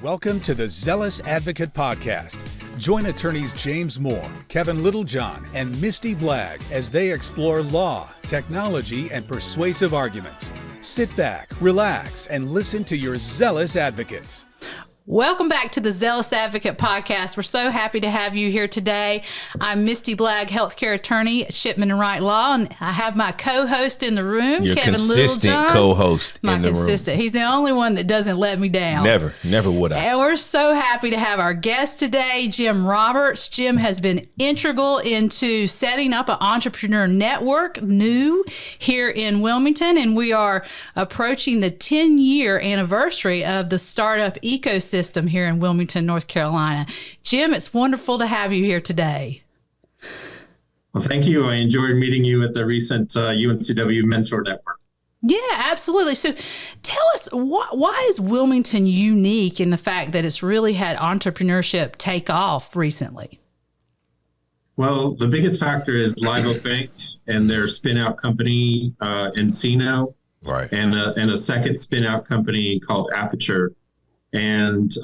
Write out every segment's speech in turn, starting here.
Welcome to the Zealous Advocate Podcast. Join attorneys James Moore, Kevin Littlejohn, and Misty Blagg as they explore law, technology, and persuasive arguments. Sit back, relax, and listen to your zealous advocates. Welcome back to the Zealous Advocate Podcast. We're so happy to have you here today. I'm Misty Blagg, healthcare attorney at Shipman and Wright Law, and I have my co-host in the room, Your Kevin consistent Littlejohn. co-host in the room. He's the only one that doesn't let me down. Never would I. And we're so happy to have our guest today, Jim Roberts. Jim has been integral into setting up an entrepreneur network new here in Wilmington, and we are approaching the 10-year anniversary of the startup ecosystem here in Wilmington, North Carolina. Jim, it's wonderful to have you here today. Well, thank you. I enjoyed meeting you at the recent UNCW Mentor Network. Yeah, absolutely. So tell us, why is Wilmington unique in the fact that it's really had entrepreneurship take off recently? Well, the biggest factor is Live Oak Bank and their spin-out company, Encino, Right. and a second spin-out company called Aperture. And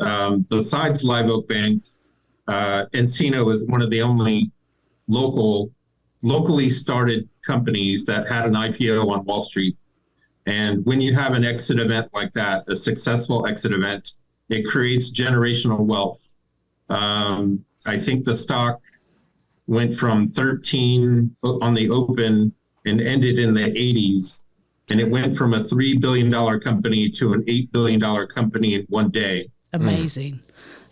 besides Live Oak Bank, Encino is one of the only locally started companies that had an IPO on Wall Street. And when you have an exit event like that, a successful exit event, it creates generational wealth. I think the stock went from 13 on the open and ended in the 80s. And it went from a $3 billion company to an $8 billion company in one day. Amazing.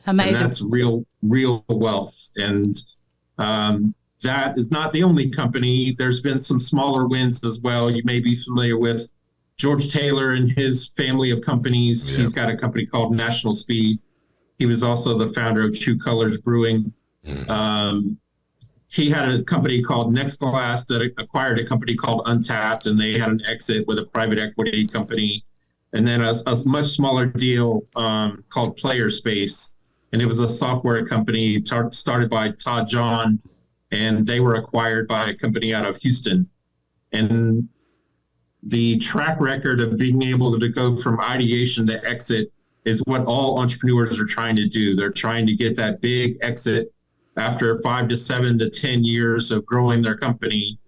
And that's real wealth. And that is not the only company. There's been some smaller wins as well. You may be familiar with George Taylor and his family of companies. Yep. He's got a company called National Speed. He was also the founder of True Colors Brewing. He had a company called Next Glass that acquired a company called Untapped, and they had an exit with a private equity company. And then a much smaller deal called Player Space. And it was a software company started by Todd John, and they were acquired by a company out of Houston. And the track record of being able to go from ideation to exit is what all entrepreneurs are trying to do. They're trying to get that big exit after 5 to 7 to 10 years of growing their company,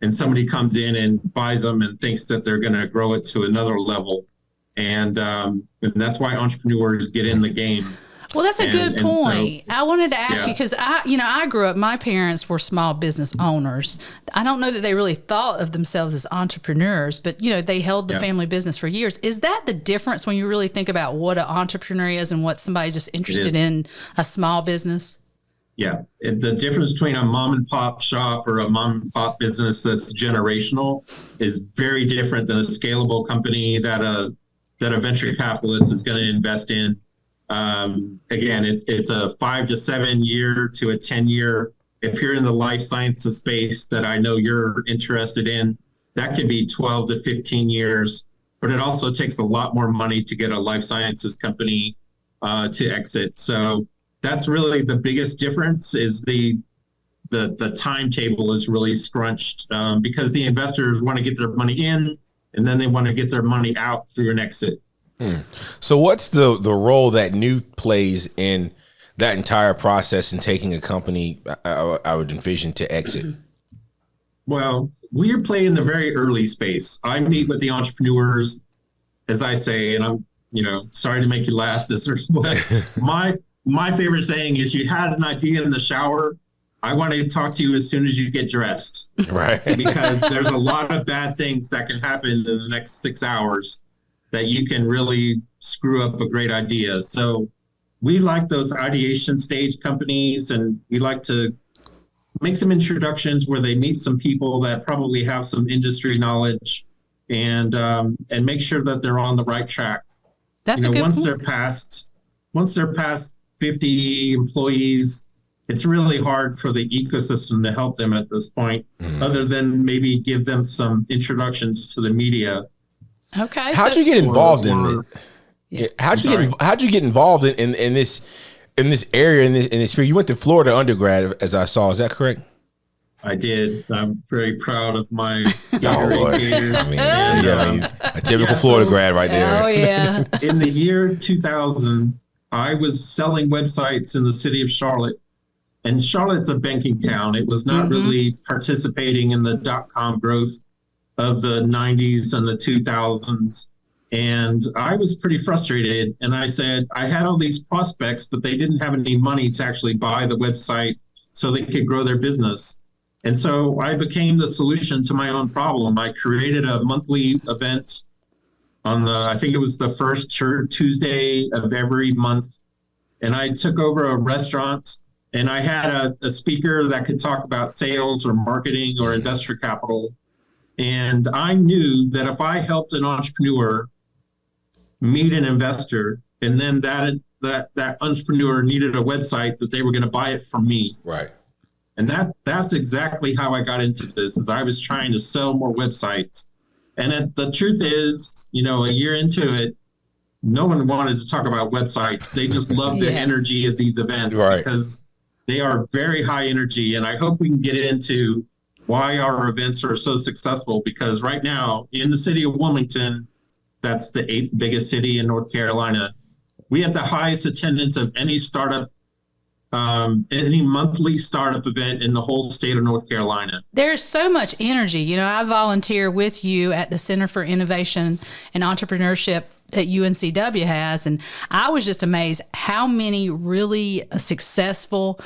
and somebody comes in and buys them and thinks that they're going to grow it to another level. And that's why entrepreneurs get in the game. Well, that's a good point. So, I wanted to ask you, because I grew up, my parents were small business owners. I don't know that they really thought of themselves as entrepreneurs, but, they held the family business for years. Is that the difference when you really think about what an entrepreneur is and what somebody's just interested in a small business? Yeah. The difference between a mom and pop shop or a mom and pop business that's generational is very different than a scalable company that a venture capitalist is going to invest in. Again, it's a 5 to 7 year to a 10-year. If you're in the life sciences space that I know you're interested in, that could be 12 to 15 years. But it also takes a lot more money to get a life sciences company to exit. So that's really the biggest difference, is the timetable is really scrunched because the investors want to get their money in, and then they want to get their money out through an exit. So what's the role that New plays in that entire process in taking a company, I would envision, to exit? Well, we are playing the very early space. I meet with the entrepreneurs, as I say, and I'm sorry to make you laugh. My favorite saying is, you had an idea in the shower. I want to talk to you as soon as you get dressed. Right. Because there's a lot of bad things that can happen in the next 6 hours that you can really screw up a great idea. So we like those ideation stage companies, and we like to make some introductions where they meet some people that probably have some industry knowledge, and make sure that they're on the right track. That's a good once point. they're past 50 employees, it's really hard for the ecosystem to help them at this point, other than maybe give them some introductions to the media. Okay. How'd you get involved in it? How'd you get involved in this area, in this field? You went to Florida undergrad, as I saw. Is that correct? I did. I'm very proud of my Gatorade Gators. A typical Florida grad right there. Oh yeah. In the year 2000, I was selling websites in the city of Charlotte, and Charlotte's a banking town. It was not really participating in the .com growth of the 90s and the 2000s. And I was pretty frustrated. And I said, I had all these prospects, but they didn't have any money to actually buy the website so they could grow their business. And so I became the solution to my own problem. I created a monthly event on I think it was the first Tuesday of every month. And I took over a restaurant, and I had a speaker that could talk about sales or marketing or investor capital. And I knew that if I helped an entrepreneur meet an investor, and then that entrepreneur needed a website, that they were going to buy it from me. Right. And that's exactly how I got into this, is I was trying to sell more websites. And the truth is, a year into it, no one wanted to talk about websites. They just love the energy of these events, because they are very high energy. And I hope we can get into why our events are so successful, because right now in the city of Wilmington, that's the 8th biggest city in North Carolina, we have the highest attendance of any startup, any monthly startup event in the whole state of North Carolina. There's so much energy. I volunteer with you at the Center for Innovation and Entrepreneurship that UNCW has, and I was just amazed how many really successful,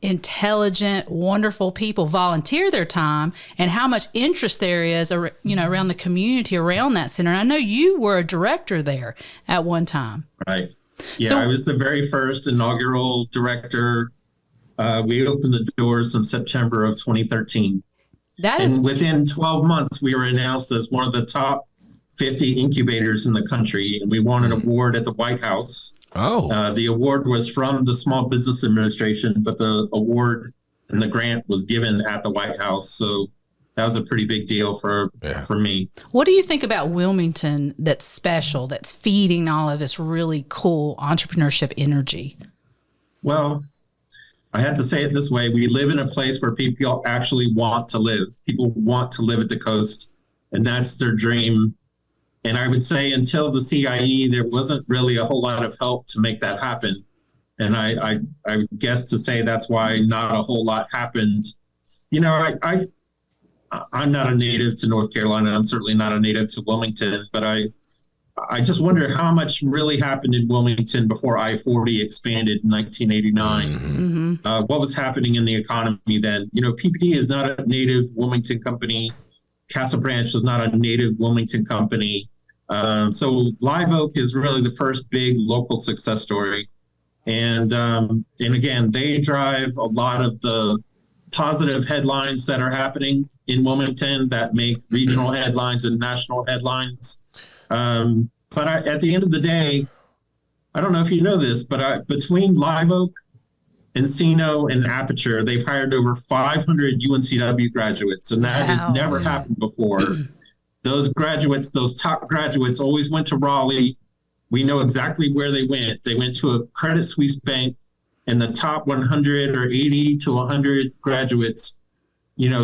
intelligent, wonderful people volunteer their time, and how much interest there is, around the community around that center. And I know you were a director there at one time. Right. Yeah, I was the very first inaugural director. We opened the doors in September of 2013. And within 12 months, we were announced as one of the top 50 incubators in the country, and we won an award at the White House. The award was from the Small Business Administration, but the award and the grant was given at the White House. So that was a pretty big deal for me. What do you think about Wilmington that's special, that's feeding all of this really cool entrepreneurship energy? Well, I have to say it this way. We live in a place where people actually want to live. People want to live at the coast, and that's their dream. And I would say until the CIE, there wasn't really a whole lot of help to make that happen. And I guess to say that's why not a whole lot happened. I'm not a native to North Carolina. I'm certainly not a native to Wilmington, but I just wonder how much really happened in Wilmington before I-40 expanded in 1989. What was happening in the economy then? PPD is not a native Wilmington company. Castle Branch is not a native Wilmington company. So Live Oak is really the first big local success story. And again, they drive a lot of the positive headlines that are happening in Wilmington that make regional headlines and national headlines. But at the end of the day, I don't know if you know this, but between Live Oak, Encino, and Aperture, they've hired over 500 UNCW graduates, and that had never happened before. Those graduates, those top graduates, always went to Raleigh. We know exactly where they went. They went to a Credit Suisse bank, and the top 100 or 80 to 100 graduates,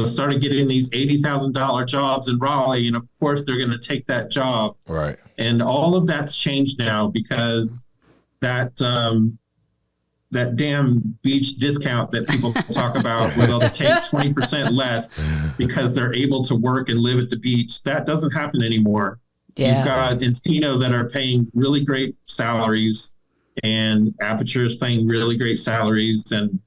started getting these $80,000 jobs in Raleigh, and of course they're going to take that job. Right. And all of that's changed now because that damn beach discount that people talk about, where they'll take 20% less because they're able to work and live at the beach, that doesn't happen anymore. Yeah. You've got Encino that are paying really great salaries, and Aperture is paying really great salaries, and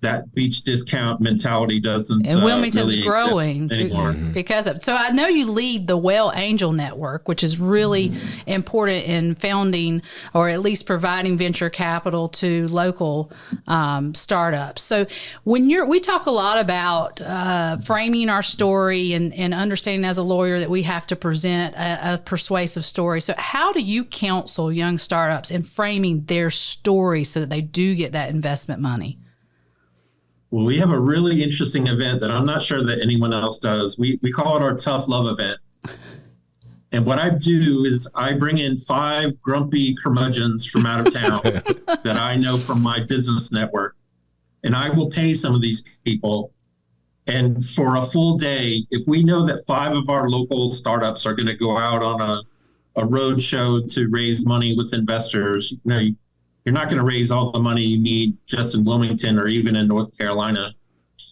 that beach discount mentality doesn't and Wilmington's really growing anymore. Because of, so I know you lead the WALE Angel network, which is really important in founding or at least providing venture capital to local startups. So when we talk a lot about framing our story and understanding as a lawyer that we have to present a persuasive story. So how do you counsel young startups in framing their story so that they do get that investment money? Well, we have a really interesting event that I'm not sure that anyone else does. We call it our Tough Love event. And what I do is I bring in 5 grumpy curmudgeons from out of town that I know from my business network. And I will pay some of these people. And for a full day, if we know that 5 of our local startups are going to go out on a road show to raise money with investors. You're not going to raise all the money you need just in Wilmington or even in North Carolina.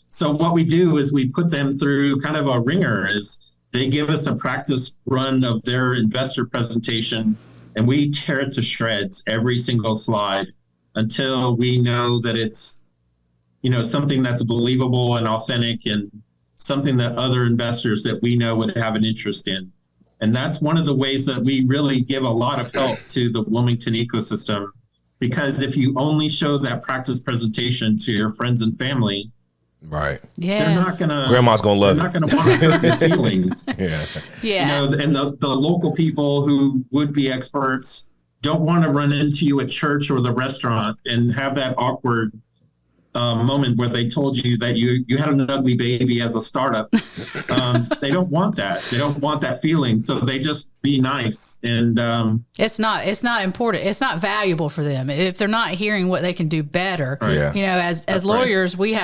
So what we do is we put them through kind of a ringer. Is they give us a practice run of their investor presentation, and we tear it to shreds, every single slide, until we know that it's, something that's believable and authentic and something that other investors that we know would have an interest in. And that's one of the ways that we really give a lot of help to the Wilmington ecosystem, because if you only show that practice presentation to your friends and family, right, they're not gonna. Grandma's gonna love it. They're not gonna want to hurt your feelings. Yeah. And the local people who would be experts don't want to run into you at church or the restaurant and have that awkward moment where they told you that you had an ugly baby as a startup. They don't want that. They don't want that feeling. So they just be nice. And it's not important. It's not valuable for them if they're not hearing what they can do better. Right. Yeah. As lawyers, we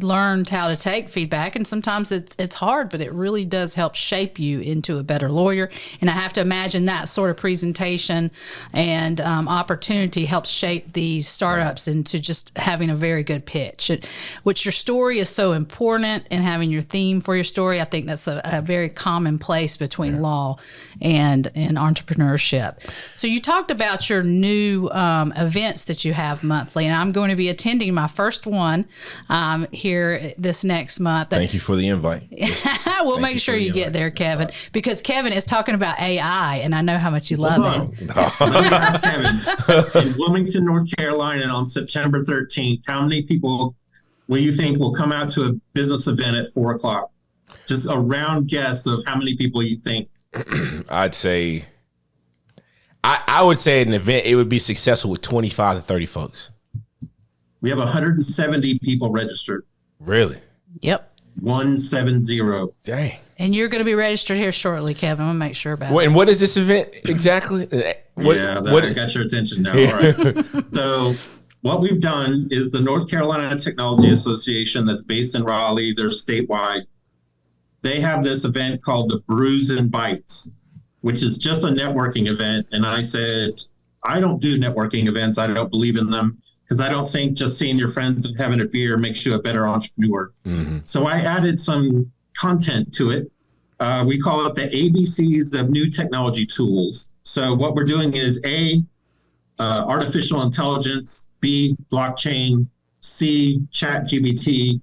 learned how to take feedback, and sometimes it's hard, but it really does help shape you into a better lawyer. And I have to imagine that sort of presentation and opportunity helps shape these startups into just having a very good pitch. Which your story is so important, and having your theme for your story. I think that's a very common place between law and entrepreneurship. So you talked about your new events that you have monthly, and I'm going to be attending my first one here this next month. Thank you for the invite. We'll make sure you get there, Kevin, because Kevin is talking about AI, and I know how much you love it. Let me ask Kevin, in Wilmington, North Carolina, on September 13th, how many people will you think will come out to a business event at 4:00? Just a round guess of how many people you think. I'd say, I would say an event, it would be successful with 25 to 30 folks. We have 170 people registered. Really? Yep. 170. Dang. And you're going to be registered here shortly, Kevin. I'm going to make sure about it. And what is this event exactly? I got your attention now. All right. So what we've done is the North Carolina Technology Association, that's based in Raleigh, they're statewide. They have this event called the Brews and Bites, which is just a networking event. And I said, I don't do networking events. I don't believe in them, because I don't think just seeing your friends and having a beer makes you a better entrepreneur. Mm-hmm. So I added some content to it. We call it the ABCs of new technology tools. So what we're doing is A, artificial intelligence, B, blockchain, C, ChatGPT.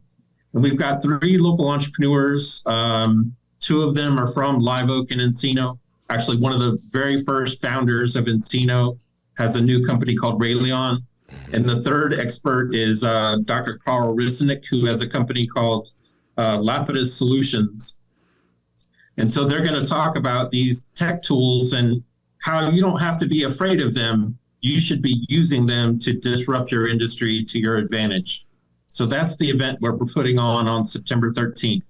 And we've got 3 local entrepreneurs. 2 of them are from Live Oak and Encino. Actually, one of the very first founders of Encino has a new company called Rayleon. And the third expert is Dr. Carl Risnick, who has a company called Lapidus Solutions. And so they're going to talk about these tech tools and how you don't have to be afraid of them. You should be using them to disrupt your industry to your advantage. So that's the event we're putting on September 13th.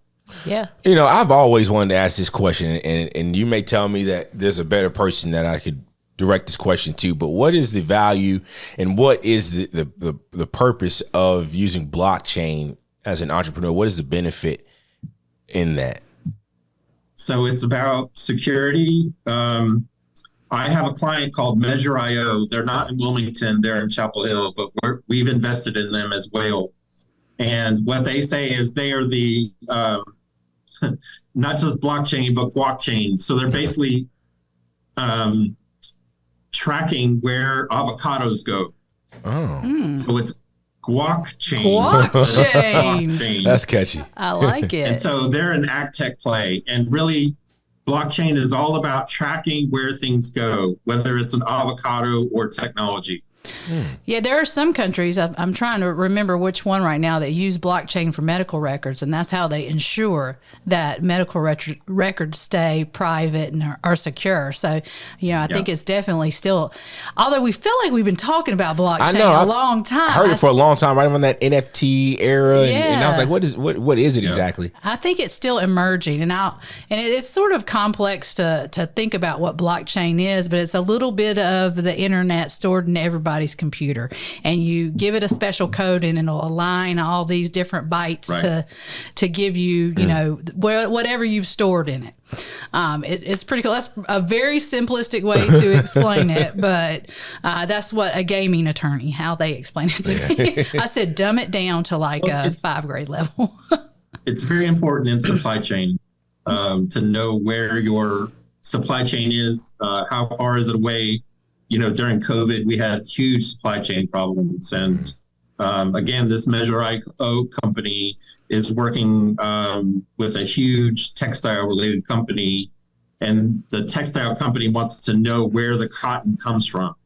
Yeah. I've always wanted to ask this question, and you may tell me that there's a better person that I could direct this question to, but what is the value and what is the purpose of using blockchain as an entrepreneur? What is the benefit in that? So it's about security. I have a client called Measure.io. They're not in Wilmington, they're in Chapel Hill, but we've invested in them as WALE. And what they say is they are the, not just blockchain, but guac-chain. So they're basically tracking where avocados go. Oh. So it's guac-chain. Guac-chain. That's catchy. I like it. And so they're an ag tech play. And really, blockchain is all about tracking where things go, whether it's an avocado or technology. Yeah, there are some countries, I'm trying to remember which one right now, that use blockchain for medical records, and that's how they ensure that medical records stay private and are secure. So, I think it's definitely still, although we feel like we've been talking about blockchain a long time. I heard it for a long time, right around that NFT era, and I was like, what is it exactly? I think it's still emerging, and it's sort of complex to think about what blockchain is, but it's a little bit of the internet stored in everybody's somebody's computer, and you give it a special code and it'll align all these different bytes to give you, you know, whatever you've stored in it. It's pretty cool. That's a very simplistic way to explain it, but that's what a gaming attorney, how they explain it to me. I said, dumb it down to like a 5th grade level. It's very important in supply chain to know where your supply chain is, how far is it away. You know, during COVID, we had huge supply chain problems. And again, this Measure IO company is working with a huge textile-related company. And the textile company wants to know where the cotton comes from.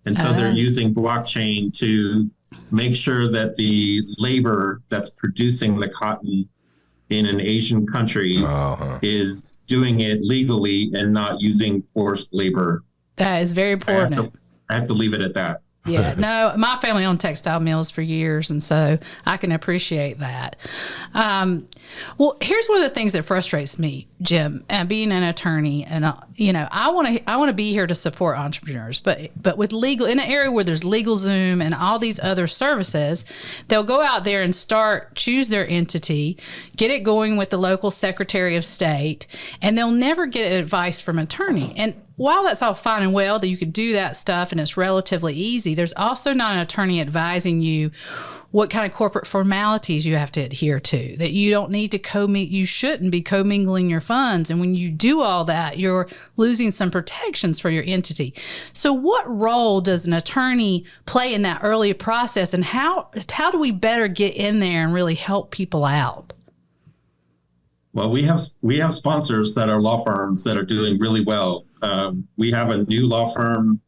And so they're using blockchain to make sure that the labor that's producing the cotton in an Asian country is doing it legally and not using forced labor. That is very important. I have to leave it at that. Yeah, no, my family owned textile mills for years, and so I can appreciate that. Well, here's one of the things that frustrates me, Jim, being an attorney, and you know, I want to be here to support entrepreneurs, but with legal, in an area where there's LegalZoom and all these other services, they'll go out there and choose their entity, get it going with the local Secretary of State, and they'll never get advice from an attorney. And while that's all fine and well that you can do that stuff and it's relatively easy, there's also not an attorney advising you what kind of corporate formalities you have to adhere to, that you don't need to you shouldn't be commingling your funds. And when you do all that, you're losing some protections for your entity. So what role does an attorney play in that early process, and how do we better get in there and really help people out? Well, we have sponsors that are law firms that are doing really well. We have a new law firm.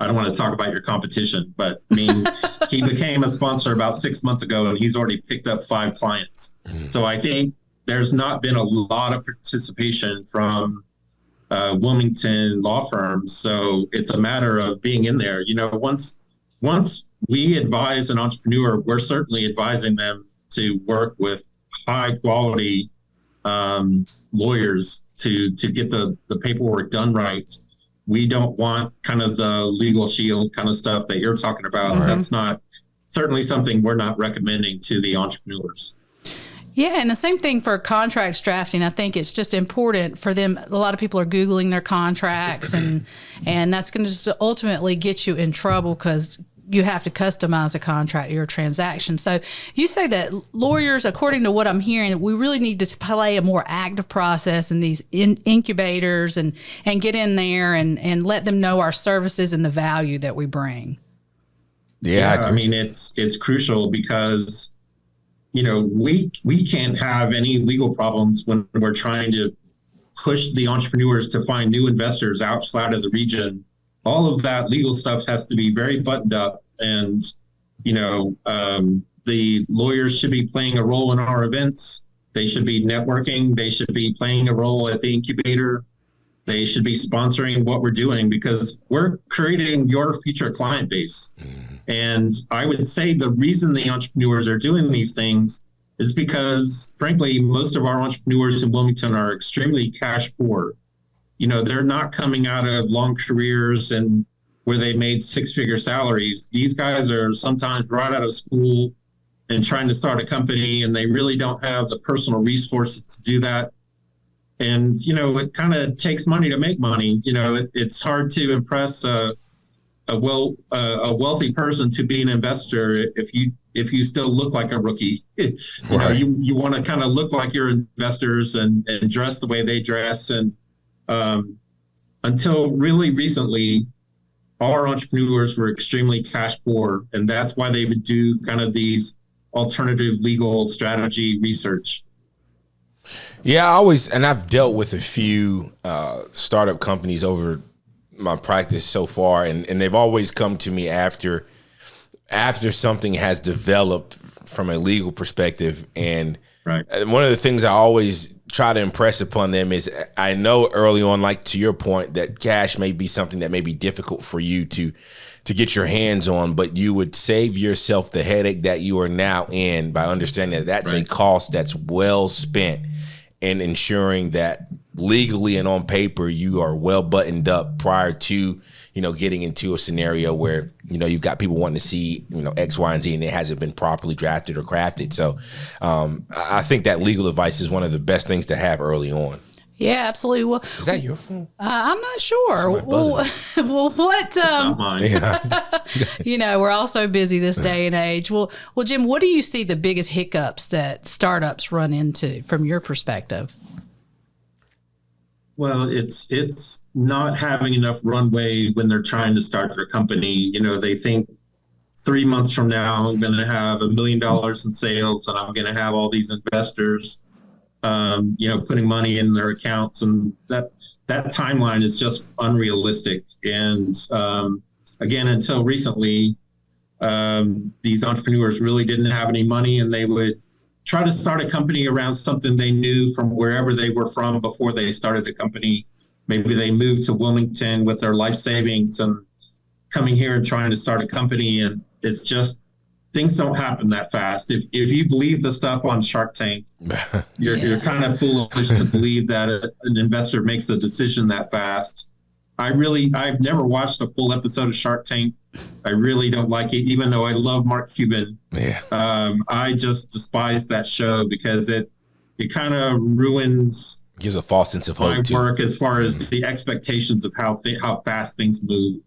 I don't want to talk about your competition, but I mean, he became a sponsor about 6 months ago, and he's already picked up 5 clients. So I think there's not been a lot of participation from Wilmington law firms. So it's a matter of being in there. You know, once we advise an entrepreneur, we're certainly advising them to work with high quality lawyers to get the paperwork done right. We don't want kind of the legal shield kind of stuff that you're talking about. Mm-hmm. That's not certainly something we're not recommending to the entrepreneurs. Yeah, and the same thing for contracts drafting. I think it's just important for them. A lot of people are Googling their contracts, and that's going to just ultimately get you in trouble because you have to customize a contract or a transaction. So you say that lawyers, according to what I'm hearing, we really need to play a more active process in these incubators and get in there and let them know our services and the value that we bring. Yeah, I mean, it's crucial because, you know, we can't have any legal problems when we're trying to push the entrepreneurs to find new investors outside of the region. All of that legal stuff has to be very buttoned up, and, you know, the lawyers should be playing a role in our events. They should be networking. They should be playing a role at the incubator. They should be sponsoring what we're doing because we're creating your future client base. Mm-hmm. And I would say the reason the entrepreneurs are doing these things is because, frankly, most of our entrepreneurs in Wilmington are extremely cash poor. You know, they're not coming out of long careers and where they made 6-figure salaries. These guys are sometimes right out of school and trying to start a company, and they really don't have the personal resources to do that. And, you know, it kind of takes money to make money. You know, it's hard to impress a wealthy person to be an investor if you still look like a rookie. You know, you want to kind of look like your investors and dress the way they dress. And until really recently, our entrepreneurs were extremely cash poor, and that's why they would do kind of these alternative legal strategy research. Yeah, I've dealt with a few startup companies over my practice so far, and they've always come to me after something has developed from a legal perspective. And one of the things I always try to impress upon them is I know early on, like to your point, that cash may be something that may be difficult for you to get your hands on, but you would save yourself the headache that you are now in by understanding that that's a cost that's well spent in ensuring that legally and on paper you are well buttoned up prior to getting into a scenario where, you've got people wanting to see, X, Y, and Z, and it hasn't been properly drafted or crafted. So I think that legal advice is one of the best things to have early on. Yeah, absolutely. Well, is that your phone? I'm not sure. Well, what? Not mine. Yeah. We're all so busy this day and age. Well, Jim, what do you see the biggest hiccups that startups run into from your perspective? Well, it's not having enough runway when they're trying to start their company. They think 3 months from now, I'm going to have $1 million in sales and I'm going to have all these investors, putting money in their accounts. And that timeline is just unrealistic. And again, until recently, these entrepreneurs really didn't have any money, and they would try to start a company around something they knew from wherever they were from before they started the company. Maybe they moved to Wilmington with their life savings and coming here and trying to start a company. And it's just, things don't happen that fast. If you believe the stuff on Shark Tank, you're kind of foolish to believe that an investor makes a decision that fast. I've never watched a full episode of Shark Tank. I really don't like it, even though I love Mark Cuban. Yeah. I just despise that show because it kind of ruins, gives a false sense of hope my work as far as the expectations of how fast things move.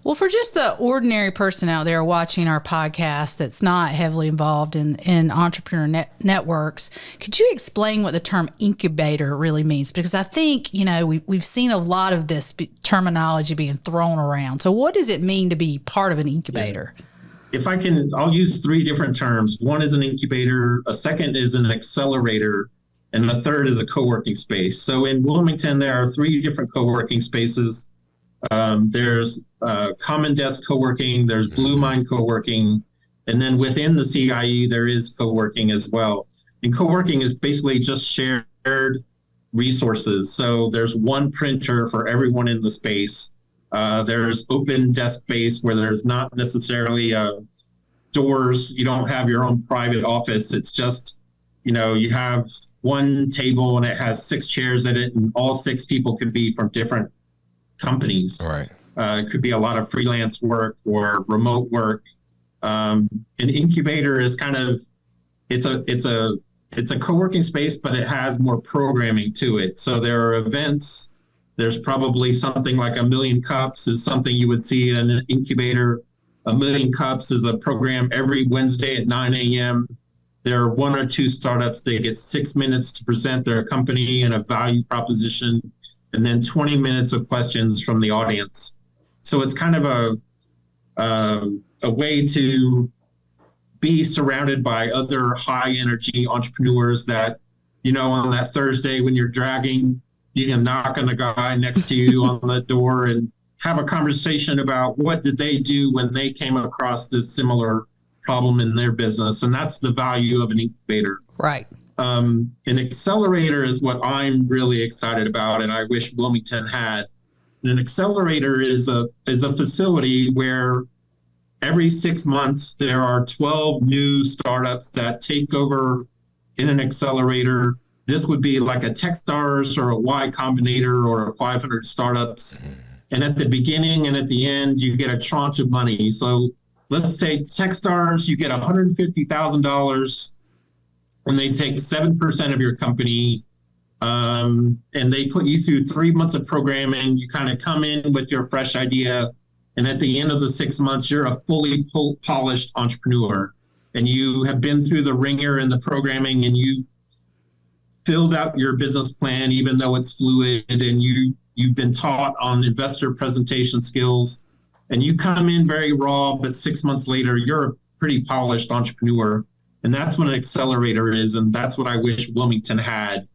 Well, for just the ordinary person out there watching our podcast that's not heavily involved in entrepreneur networks, could you explain what the term incubator really means? Because I think, we've seen a lot of this terminology being thrown around. So what does it mean to be part of an incubator? If I can, I'll use 3 different terms. One is an incubator, a second is an accelerator, and the third is a co-working space. So in Wilmington, there are 3 different co-working spaces. There's Common Desk co-working, there's Blue Mind co-working, and then within the CIE, there is co-working as well. And co-working is basically just shared resources. So there's one printer for everyone in the space. There's open desk space where there's not necessarily doors. You don't have your own private office. It's just, you have one table and it has 6 chairs in it, and all 6 people could be from different companies. Right. It could be a lot of freelance work or remote work. An incubator is kind of, it's a co-working space, but it has more programming to it. So there are events. There's probably something like 1 Million Cups is something you would see in an incubator. 1 Million Cups is a program every Wednesday at 9 a.m. There are 1 or 2 startups. They get 6 minutes to present their company and a value proposition, and then 20 minutes of questions from the audience. So it's kind of a way to be surrounded by other high energy entrepreneurs that, on that Thursday when you're dragging, you can knock on the guy next to you on the door and have a conversation about what did they do when they came across this similar problem in their business. And that's the value of an incubator. Right. An accelerator is what I'm really excited about, and I wish Wilmington had. An accelerator is a facility where every 6 months there are 12 new startups that take over in an accelerator. This would be like a Techstars or a Y Combinator or a 500 startups. And at the beginning and at the end, you get a tranche of money. So let's say Techstars, you get $150,000. And they take 7% of your company, and they put you through 3 months of programming. You kind of come in with your fresh idea, and at the end of the 6 months, you're a fully polished entrepreneur, and you have been through the ringer and the programming, and you filled out your business plan, even though it's fluid, and you've been taught on investor presentation skills, and you come in very raw, but 6 months later, you're a pretty polished entrepreneur. And that's what an accelerator is, and that's what I wish Wilmington had.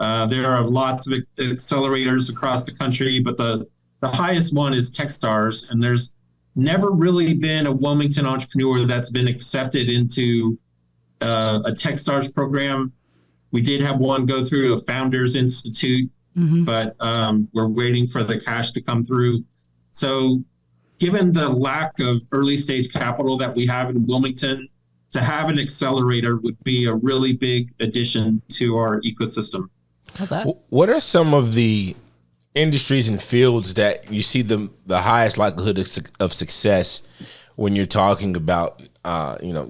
There are lots of accelerators across the country, but the highest one is Techstars, and there's never really been a Wilmington entrepreneur that's been accepted into a Techstars program. We did have one go through a Founders Institute, but we're waiting for the cash to come through. So given the lack of early stage capital that we have in Wilmington, to have an accelerator would be a really big addition to our ecosystem. What are some of the industries and fields that you see the highest likelihood of success when you're talking about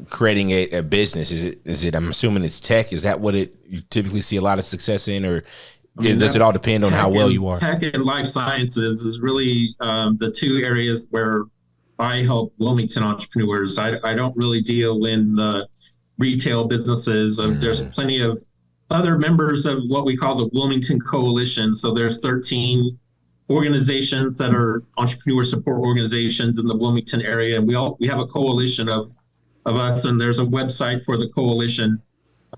creating a business? Is it I'm assuming it's tech? Is that what you typically see a lot of success in, or does it all depend on how well you are? Tech and life sciences is really the two areas where I help Wilmington entrepreneurs. I don't really deal in the retail businesses. There's plenty of other members of what we call the Wilmington Coalition. So there's 13 organizations that are entrepreneur support organizations in the Wilmington area, and we have a coalition of us, and there's a website for the coalition,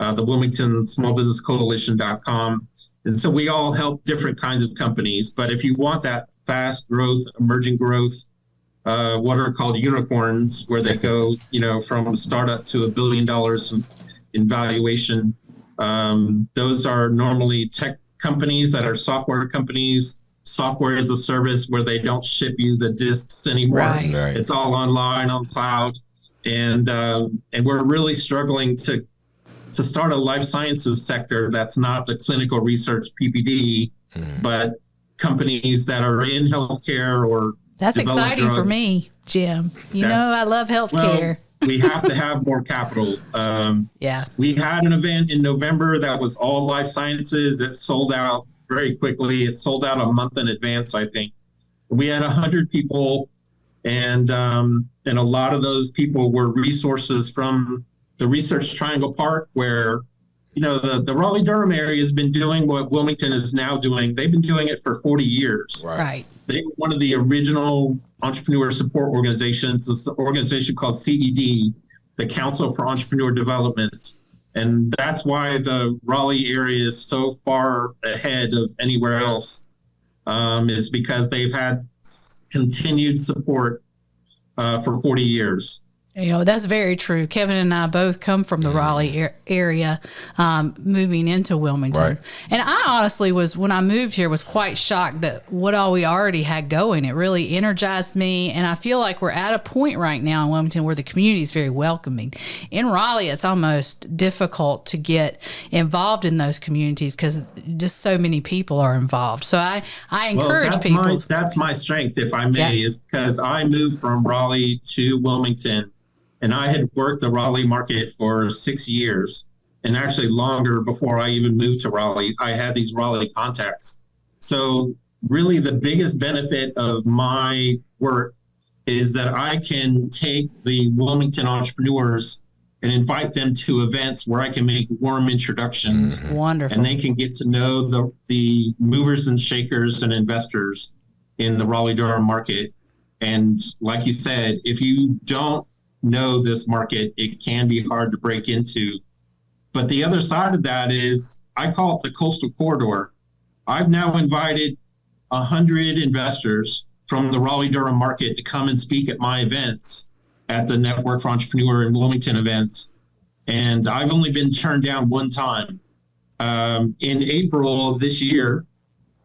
the Wilmington Small Business Coalition.com. And so we all help different kinds of companies. But if you want that fast growth, emerging growth, what are called unicorns, where they go, from a startup to $1 billion in valuation, those are normally tech companies that are software companies, software as a service, where they don't ship you the discs anymore. Right. It's all online on cloud. And we're really struggling to start a life sciences sector that's not the clinical research PPD, but companies that are in healthcare or that's exciting drugs. For me, Jim. I love healthcare. Well, we have to have more capital. We had an event in November that was all life sciences. It sold out very quickly. It sold out a month in advance, I think. We had 100 people, and a lot of those people were resources from the Research Triangle Park, where, the Raleigh-Durham area has been doing what Wilmington is now doing. They've been doing it for 40 years. Right. They were one of the original entrepreneur support organizations. It's an organization called CED, the Council for Entrepreneur Development. And that's why the Raleigh area is so far ahead of anywhere else, is because they've had continued support for 40 years. That's very true. Kevin and I both come from the Raleigh area, moving into Wilmington. Right. And I honestly when I moved here, was quite shocked that what all we already had going. It really energized me. And I feel like we're at a point right now in Wilmington where the community is very welcoming. In Raleigh, it's almost difficult to get involved in those communities because just so many people are involved. So I encourage people. That's my strength, if I may, is because I moved from Raleigh to Wilmington. And I had worked the Raleigh market for 6 years, and actually longer before I even moved to Raleigh. I had these Raleigh contacts. So really the biggest benefit of my work is that I can take the Wilmington entrepreneurs and invite them to events where I can make warm introductions. Wonderful. And they can get to know the movers and shakers and investors in the Raleigh-Durham market. And like you said, if you don't know this market, it can be hard to break into. But the other side of that is, I call it the coastal corridor. I've now invited 100 investors from the Raleigh-Durham market to come and speak at my events, at the Network for Entrepreneur and Wilmington events. And I've only been turned down one time. In April of this year,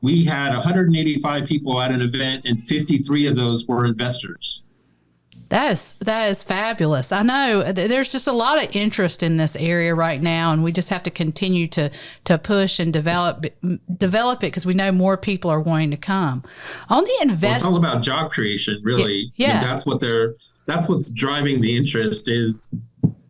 we had 185 people at an event, and 53 of those were investors. That is fabulous. I know there's just a lot of interest in this area right now, and we just have to continue to push and develop it because we know more people are wanting to come. On the It's all about job creation, really. Yeah. I mean, that's what's driving the interest. Is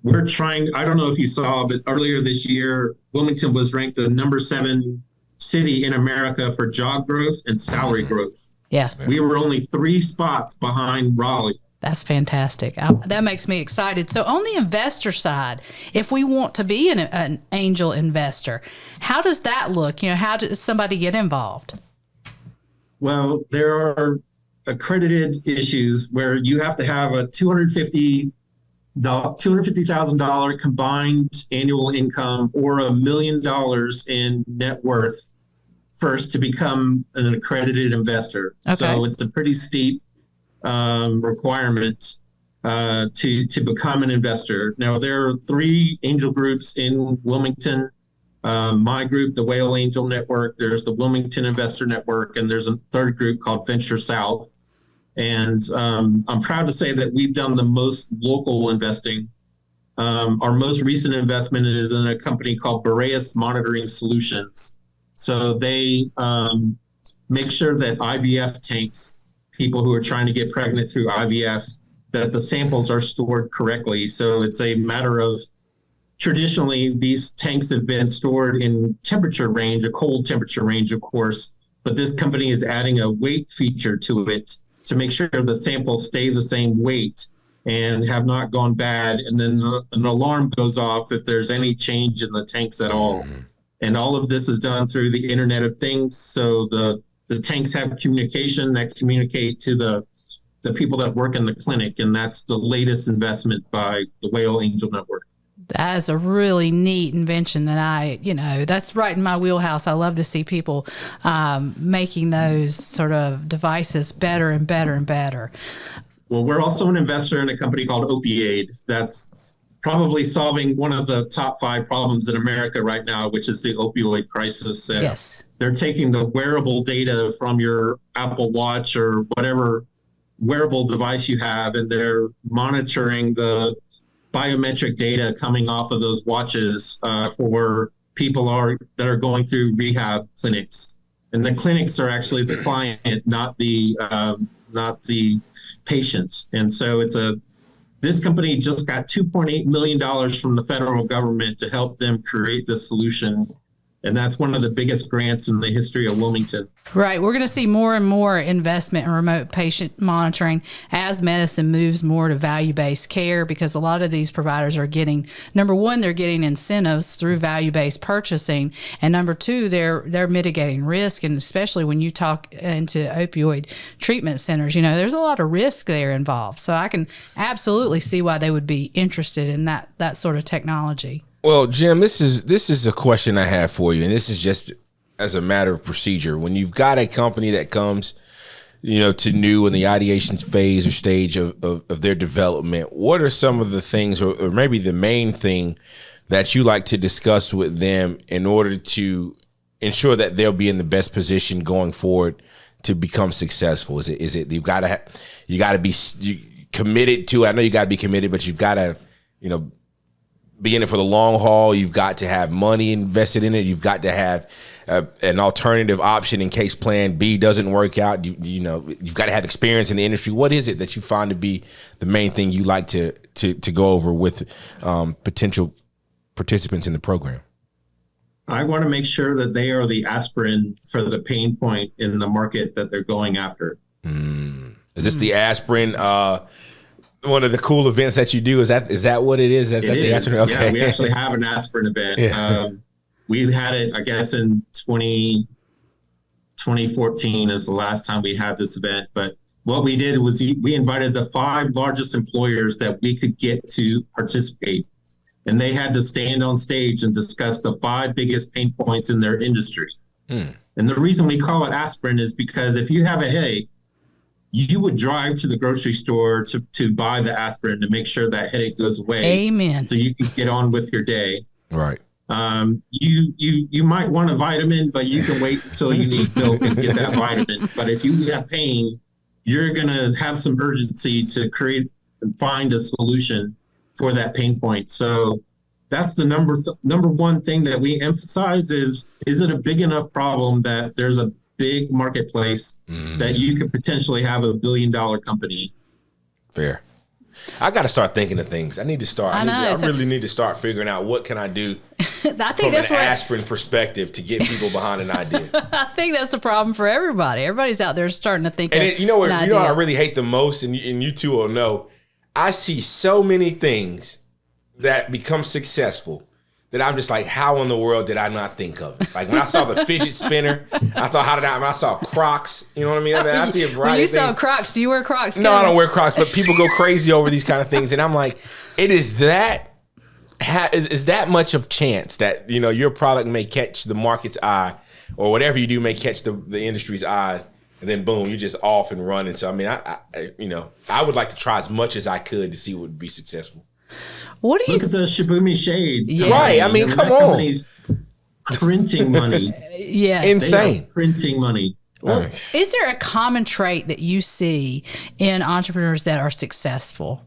we're trying. I don't know if you saw, but earlier this year, Wilmington was ranked the number 7 city in America for job growth and salary growth. Yeah, we were only 3 spots behind Raleigh. That's fantastic. That makes me excited. So on the investor side, if we want to be an angel investor, how does that look? How does somebody get involved? Well, there are accredited issues where you have to have a $250,000 combined annual income or $1 million in net worth first to become an accredited investor. Okay. So it's a pretty steep requirement to become an investor. Now, there are 3 angel groups in Wilmington. My group, the WALE Angel Network, there's the Wilmington Investor Network, and there's a 3rd group called Venture South. And I'm proud to say that we've done the most local investing. Our most recent investment is in a company called Boreas Monitoring Solutions. So they make sure that IVF tanks, people who are trying to get pregnant through IVF, that the samples are stored correctly. So it's a matter of, traditionally, these tanks have been stored in temperature range, a cold temperature range, of course, but this company is adding a weight feature to it to make sure the samples stay the same weight and have not gone bad. And then an alarm goes off if there's any change in the tanks at all. And all of this is done through the Internet of Things. So the tanks have communication that communicate to the people that work in the clinic. And that's the latest investment by the WALE Angel Network. That is a really neat invention that that's right in my wheelhouse. I love to see people making those sort of devices better and better and better. Well, we're also an investor in a company called Opioid that's probably solving one of the top 5 problems in America right now, which is the opioid crisis. And yes. They're taking the wearable data from your Apple Watch or whatever wearable device you have, and they're monitoring the biometric data coming off of those watches for people that are going through rehab clinics. And the clinics are actually the client, not the patient. And so this company just got $2.8 million from the federal government to help them create this solution. And that's one of the biggest grants in the history of Wilmington. Right. We're going to see more and more investment in remote patient monitoring as medicine moves more to value-based care, because a lot of these providers are getting, number one, they're getting incentives through value-based purchasing. And number two, they're mitigating risk. And especially when you talk into opioid treatment centers, there's a lot of risk there involved. So I can absolutely see why they would be interested in that sort of technology. Well, Jim, this is a question I have for you, and this is just as a matter of procedure. When you've got a company that comes, to new in the ideation phase or stage of their development, what are some of the things, or maybe the main thing that you like to discuss with them in order to ensure that they'll be in the best position going forward to become successful? Is it you got to be committed to? I know you got to be committed, but you've got to, be in it for the long haul. You've got to have money invested in it. You've got to have an alternative option in case plan B doesn't work out. You've got to have experience in the industry. What is it that you find to be the main thing you like to go over with potential participants in the program? I want to make sure that they are the aspirin for the pain point in the market that they're going after. Is this the aspirin? One of the cool events that you do, is that what it is? It is. Okay. Yeah, we actually have an aspirin event. Yeah. We had it, I guess, in 2014 is the last time we had this event. But what we did was we invited the 5 largest employers that we could get to participate. And they had to stand on stage and discuss the 5 biggest pain points in their industry. And the reason we call it aspirin is because if you have a headache, you would drive to the grocery store to buy the aspirin to make sure that headache goes away. Amen. So you can get on with your day. Right. You might want a vitamin, but you can wait until you need milk and get that vitamin. But if you have pain, you're going to have some urgency to create and find a solution for that pain point. So that's the number one thing that we emphasize is it a big enough problem that there's a big marketplace that you could potentially have a $1 billion company. Fair. I got to start thinking of things. I really need to start figuring out what can I do from an aspirin perspective to get people behind an idea. I think that's the problem for everybody. Everybody's out there starting to think. And what I really hate the most, and you two will know, I see so many things that become successful that I'm just like, how in the world did I not think of it? Like when I saw the fidget spinner, I thought, when I saw Crocs, you know what I mean? I see a variety of things. When you saw Crocs, do you wear Crocs? No, I don't wear Crocs, but people go crazy over these kind of things. And I'm like, is that much of chance that, your product may catch the market's eye, or whatever you do may catch the industry's eye, and then boom, you're just off and running. So, I mean, I would like to try as much as I could to see what would be successful. Look at the Shibumi shade. Yes. Right. I mean, come on. Company's printing money. Yes. Insane. Printing money. Well, is there a common trait that you see in entrepreneurs that are successful?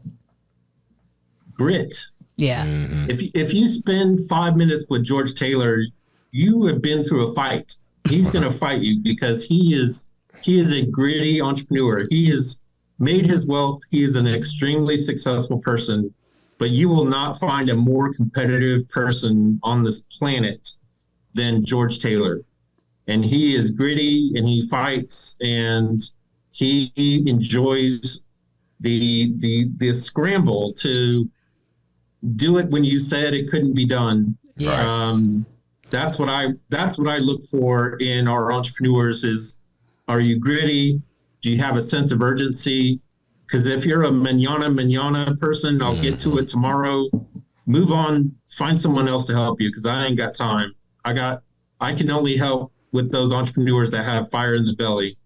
Grit. Yeah. If you spend 5 minutes with George Taylor, you have been through a fight. He's going to fight you because he is a gritty entrepreneur. He has made his wealth. He is an extremely successful person, but you will not find a more competitive person on this planet than George Taylor. And he is gritty and he fights and he enjoys the scramble to do it when you said it couldn't be done. Yes. That's what I look for in our entrepreneurs is, are you gritty? Do you have a sense of urgency? Because if you're a manana person, I'll get to it tomorrow. Move on, find someone else to help you because I ain't got time. I can only help with those entrepreneurs that have fire in the belly.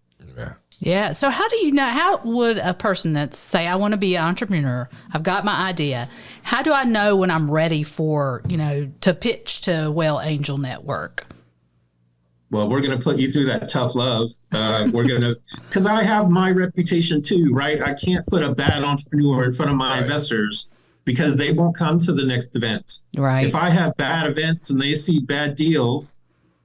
Yeah. So how do you know, how would a person that's say, I want to be an entrepreneur, I've got my idea. How do I know when I'm ready for, to pitch to WALE Angel Network? Well, we're going to put you through that tough love. Because I have my reputation too, right? I can't put a bad entrepreneur in front of my investors because they won't come to the next event. Right. If I have bad events and they see bad deals,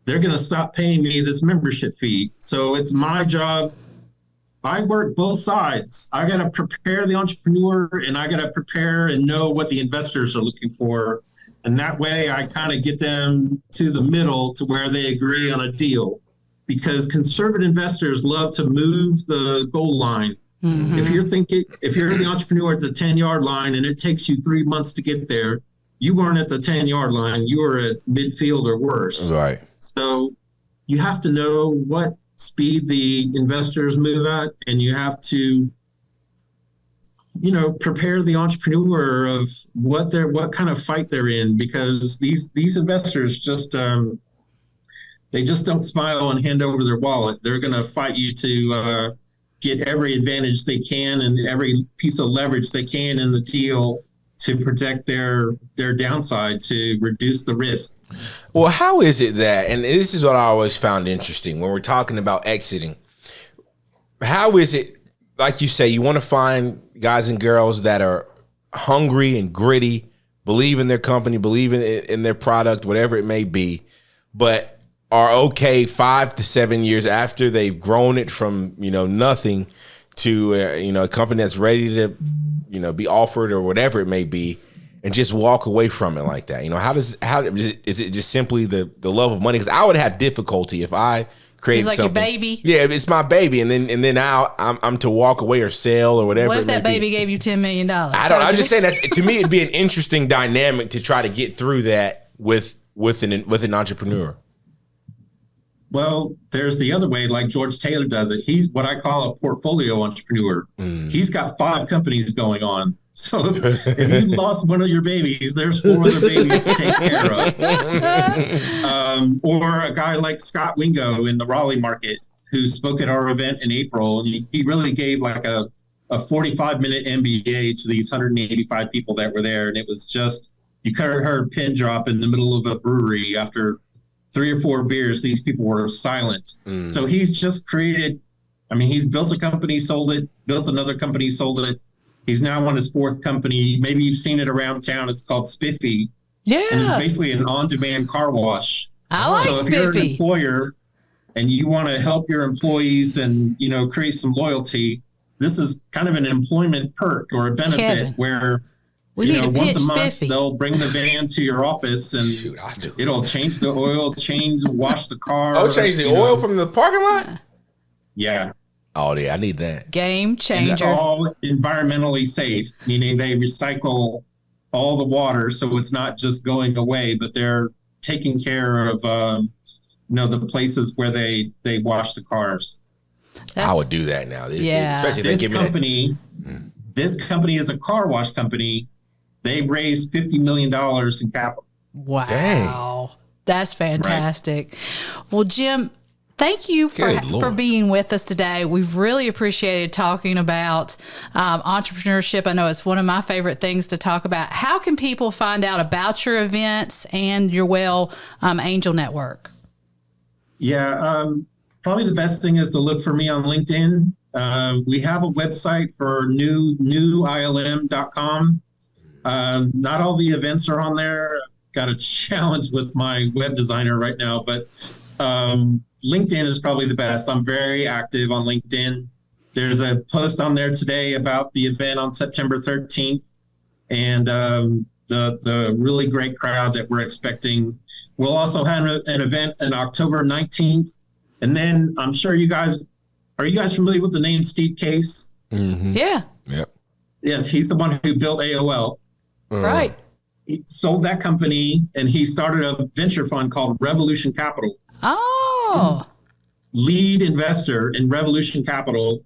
they're going to stop paying me this membership fee. So it's my job. I work both sides. I got to prepare the entrepreneur and I got to prepare and know what the investors are looking for. And that way I kind of get them to the middle to where they agree on a deal, because conservative investors love to move the goal line. Mm-hmm. If you're the entrepreneur at the 10-yard line and it takes you 3 months to get there, you weren't at the 10-yard line. You were at midfield or worse. Right. So you have to know what speed the investors move at, and you have to, prepare the entrepreneur of what kind of fight they're in, because these investors just they just don't smile and hand over their wallet. They're going to fight you to get every advantage they can and every piece of leverage they can in the deal to protect their downside, to reduce the risk. Well, how is it that, and this is what I always found interesting when we're talking about exiting, how is it, like you say, you want to find guys and girls that are hungry and gritty, believe in their company, believe in their product, whatever it may be, but are okay 5 to 7 years after they've grown it from, nothing to, a company that's ready to, be offered or whatever it may be, and just walk away from it like that. Is it just simply the love of money? Because I would have difficulty if I created like something. Your baby. Yeah, it's my baby, and then now I'm to walk away or sell or whatever. What if that baby gave you $10 million? I'm just saying that to me it'd be an interesting dynamic to try to get through that with an entrepreneur. Well, there's the other way, like George Taylor does it. He's what I call a portfolio entrepreneur. He's got 5 companies going on. So if you lost one of your babies, there's 4 other babies to take care of. Or a guy like Scott Wingo in the Raleigh market, who spoke at our event in April. And he really gave like a 45-minute MBA to these 185 people that were there. And it was just, you kind of heard a pin drop in the middle of a brewery. After 3 or 4 beers, these people were silent. So he's just created, he's built a company, sold it, built another company, sold it. He's now on his 4th company. Maybe you've seen it around town. It's called Spiffy. Yeah. And it's basically an on-demand car wash. I like Spiffy. So if you're an employer and you want to help your employees and, create some loyalty, this is kind of an employment perk or a benefit, Kevin, where we need to once pitch a month Spiffy. They'll bring the van to your office and it'll change the oil, wash the car. Oh, change the oil from the parking lot? Yeah. Oh, yeah, I need that. Game changer. And all environmentally safe, meaning they recycle all the water, so it's not just going away, but they're taking care of the places where they wash the cars. I would do that now. Yeah. Especially this company is a car wash company. They've raised $50 million in capital. Wow. Dang. That's fantastic. Right. Well, Jim, thank you for being with us today. We've really appreciated talking about entrepreneurship. I know it's one of my favorite things to talk about. How can people find out about your events and your WALE Angel Network? Yeah, probably the best thing is to look for me on LinkedIn. We have a website for newilm.com. Not all the events are on there. Got a challenge with my web designer right now, but LinkedIn is probably the best. I'm very active on LinkedIn. There's a post on there today about the event on September 13th and the really great crowd that we're expecting. We'll also have an event on October 19th. And then I'm sure are you guys familiar with the name Steve Case? Mm-hmm. Yeah. Yep. Yes, he's the one who built AOL. Right. He sold that company and he started a venture fund called Revolution Capital. Oh. His lead investor in Revolution Capital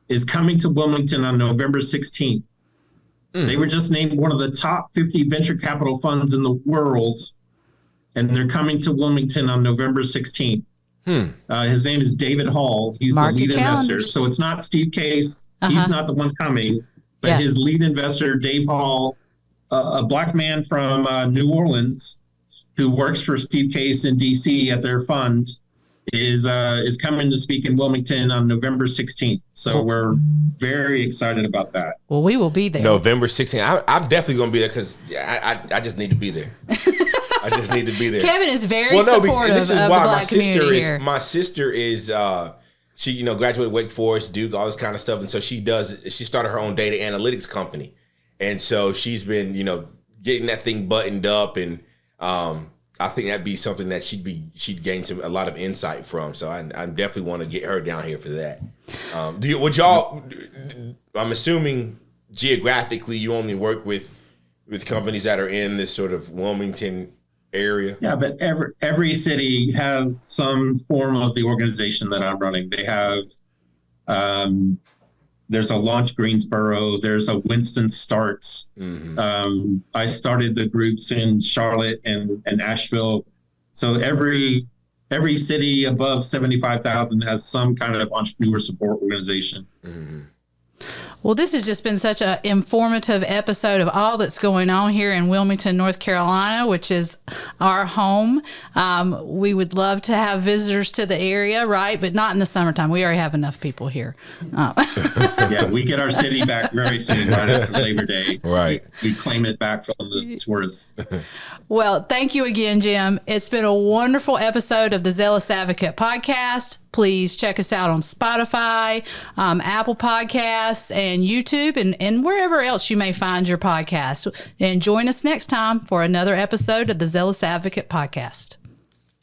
is coming to Wilmington on November 16th. They were just named one of the top 50 venture capital funds in the world, and they're coming to Wilmington on November 16th. His name is David Hall. He's Mark the lead your investor. calendars. So it's not Steve Case. He's not the one coming, but his lead investor, Dave Hall, a black man from New Orleans who works for Steve Case in DC at their fund, is coming to speak in Wilmington on November 16th. So we're very excited about that. Well, we will be there. November 16th. I'm definitely going to be there because I just need to be there. I just need to be there. Kevin is very supportive this is of why the black community here. My sister is she graduated Wake Forest, Duke, all this kind of stuff, and so she started her own data analytics company, and so she's been getting that thing buttoned up, and I think that'd be something that she'd gain a lot of insight from. So I definitely want to get her down here for that. I'm assuming geographically you only work with companies that are in this sort of Wilmington area. Yeah, but every city has some form of the organization that I'm running. They have there's a Launch Greensboro, there's a Winston Starts. I started the groups in Charlotte and Asheville. So every city above 75,000 has some kind of entrepreneur support organization. Well, this has just been such an informative episode of all that's going on here in Wilmington, North Carolina, which is our home. We would love to have visitors to the area, right? But not in the summertime. We already have enough people here. Yeah, we get our city back very soon, right after Labor Day. Right. We claim it back from the tourists. Well, thank you again, Jim. It's been a wonderful episode of the Zealous Advocate Podcast. Please check us out on Spotify, Apple Podcasts, and YouTube, and wherever else you may find your podcast. And join us next time for another episode of the Zealous Advocate Podcast.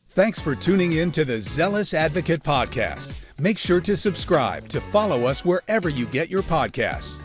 Thanks for tuning in to the Zealous Advocate Podcast. Make sure to subscribe to follow us wherever you get your podcasts.